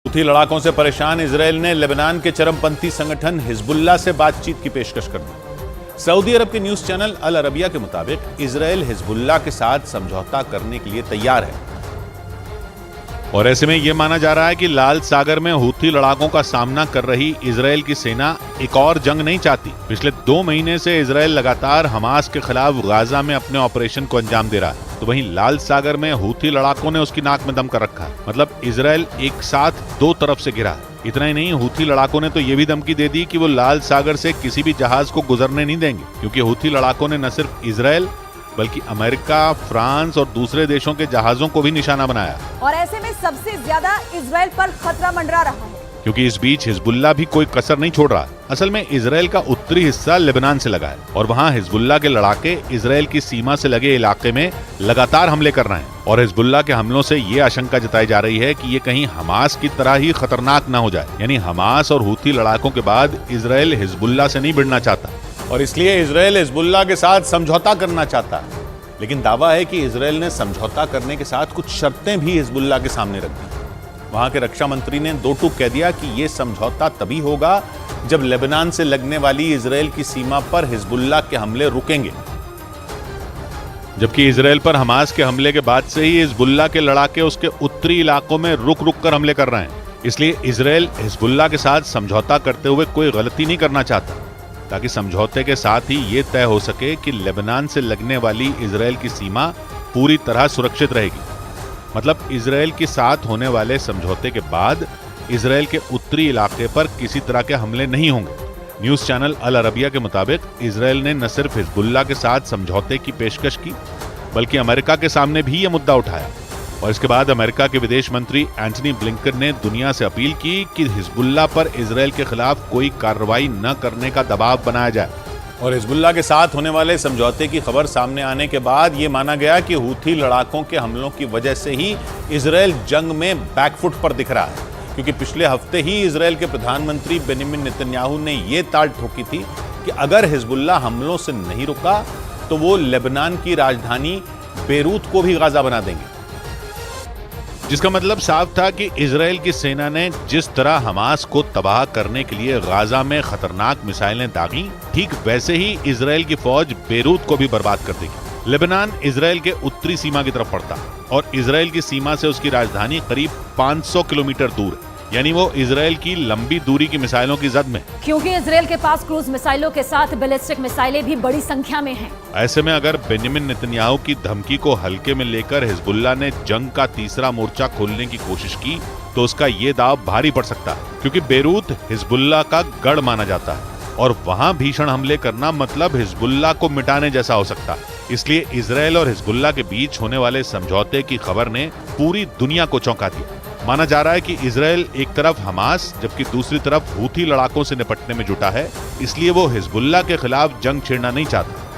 Houthi लड़ाकों से परेशान इजरायल ने लेबनान के चरमपंथी संगठन हिजबुल्लाह से बातचीत की पेशकश कर दी। सऊदी अरब के न्यूज चैनल अल अरबिया के मुताबिक इजरायल हिजबुल्लाह के साथ समझौता करने के लिए तैयार है और ऐसे में यह माना जा रहा है कि लाल सागर में हूथी लड़ाकों का सामना कर रही इजरायल की सेना एक और जंग नहीं चाहती। पिछले 2 महीने से इजरायल लगातार हमास के खिलाफ गाजा में अपने ऑपरेशन को अंजाम दे रहा है, तो वहीं लाल सागर में हूथी लड़ाकों ने उसकी नाक में दम कर रखा है। मतलब इजरायल एक साथ 2 तरफ से घिरा है। इतना ही नहीं, हूथी लड़ाकों ने तो ये भी धमकी दे दी कि वो लाल सागर से किसी भी जहाज को गुजरने नहीं देंगे, क्योंकि हूथी लड़ाकों ने न सिर्फ इजरायल बल्कि अमेरिका, फ्रांस और दूसरे देशों के जहाजों को भी निशाना बनाया। और ऐसे में सबसे ज्यादा इजरायल पर खतरा मंडरा रहा है, क्योंकि इस बीच हिजबुल्लाह भी कोई कसर नहीं छोड़ रहा। असल में इजरायल का उत्तरी हिस्सा लेबनान से लगा है और वहाँ हिजबुल्लाह के लड़ाके इजरायल की सीमा से लगे इलाके में लगातार हमले कर रहे हैं और हिजबुल्लाह के हमलों से ये आशंका जताई जा रही है कि ये कहीं हमास की तरह ही खतरनाक न हो जाए। यानी हमास और हूथी लड़ाकों के बाद इजरायल हिजबुल्लाह से नहीं भिड़ना चाहता और इसलिए इजरायल हिजबुल्लाह के साथ समझौता करना चाहता है। लेकिन दावा है कि इजरायल ने समझौता करने के साथ कुछ शर्तें भी हिजबुल्लाह के सामने रख दी। वहां के रक्षा मंत्री ने 2 टूक कह दिया कि यह समझौता तभी होगा जब लेबनान से लगने वाली इजरायल की सीमा पर हिजबुल्लाह के हमले रुकेंगे। जबकि इजरायल पर हमास के हमले के बाद से ही हिजबुल्लाह के लड़ाके उसके उत्तरी इलाकों में रुक रुक कर हमले कर रहे हैं। इसलिए इजरायल हिजबुल्लाह के साथ समझौता करते हुए कोई गलती नहीं करना चाहता, ताकि समझौते के साथ ही ये तय हो सके कि लेबनान से लगने वाली इजरायल की सीमा पूरी तरह सुरक्षित रहेगी। मतलब इजरायल के साथ होने वाले समझौते के बाद इजरायल के उत्तरी इलाके पर किसी तरह के हमले नहीं होंगे। न्यूज चैनल अल अरबिया के मुताबिक इजरायल ने न सिर्फ हिजबुल्लाह के साथ समझौते की पेशकश की, बल्कि अमेरिका के सामने भी यह मुद्दा उठाया और इसके बाद अमेरिका के विदेश मंत्री एंटनी ब्लिंकन ने दुनिया से अपील की कि हिजबुल्लाह पर इजरायल के खिलाफ कोई कार्रवाई न करने का दबाव बनाया जाए। और हिजबुल्लाह के साथ होने वाले समझौते की खबर सामने आने के बाद ये माना गया कि हूथी लड़ाकों के हमलों की वजह से ही इजरायल जंग में बैकफुट पर दिख रहा है, क्योंकि पिछले हफ्ते ही इजरायल के प्रधानमंत्री बेंजामिन नेतन्याहू ने यह ताल ठोकी थी कि अगर हिजबुल्लाह हमलों से नहीं रुका तो वो लेबनान की राजधानी बेरूत को भी गाजा बना देंगे। जिसका मतलब साफ था कि इजरायल की सेना ने जिस तरह हमास को तबाह करने के लिए गाजा में खतरनाक मिसाइलें दागी, ठीक वैसे ही इजरायल की फौज बेरूत को भी बर्बाद कर देगी। लेबनान इजरायल के उत्तरी सीमा की तरफ पड़ता और इजरायल की सीमा से उसकी राजधानी करीब 500 किलोमीटर दूर है, यानी वो इजरायल की लंबी दूरी की मिसाइलों की जद में। क्योंकि इजरायल के पास क्रूज मिसाइलों के साथ बैलिस्टिक मिसाइलें भी बड़ी संख्या में हैं। ऐसे में अगर बेंजामिन नेतन्याहू की धमकी को हल्के में लेकर हिजबुल्लाह ने जंग का तीसरा मोर्चा खोलने की कोशिश की तो उसका ये दाव भारी पड़ सकता है, क्योंकि बेरूत हिजबुल्लाह का गढ़ माना जाता है और वहां भीषण हमले करना मतलब हिजबुल्लाह को मिटाने जैसा हो सकता है। इसलिए इजरायल और हिजबुल्लाह के बीच होने वाले समझौते की खबर ने पूरी दुनिया को चौंका दिया। माना जा रहा है कि इजरायल एक तरफ हमास जबकि दूसरी तरफ हूथी लड़ाकों से निपटने में जुटा है, इसलिए वो हिजबुल्लाह के खिलाफ जंग छेड़ना नहीं चाहता।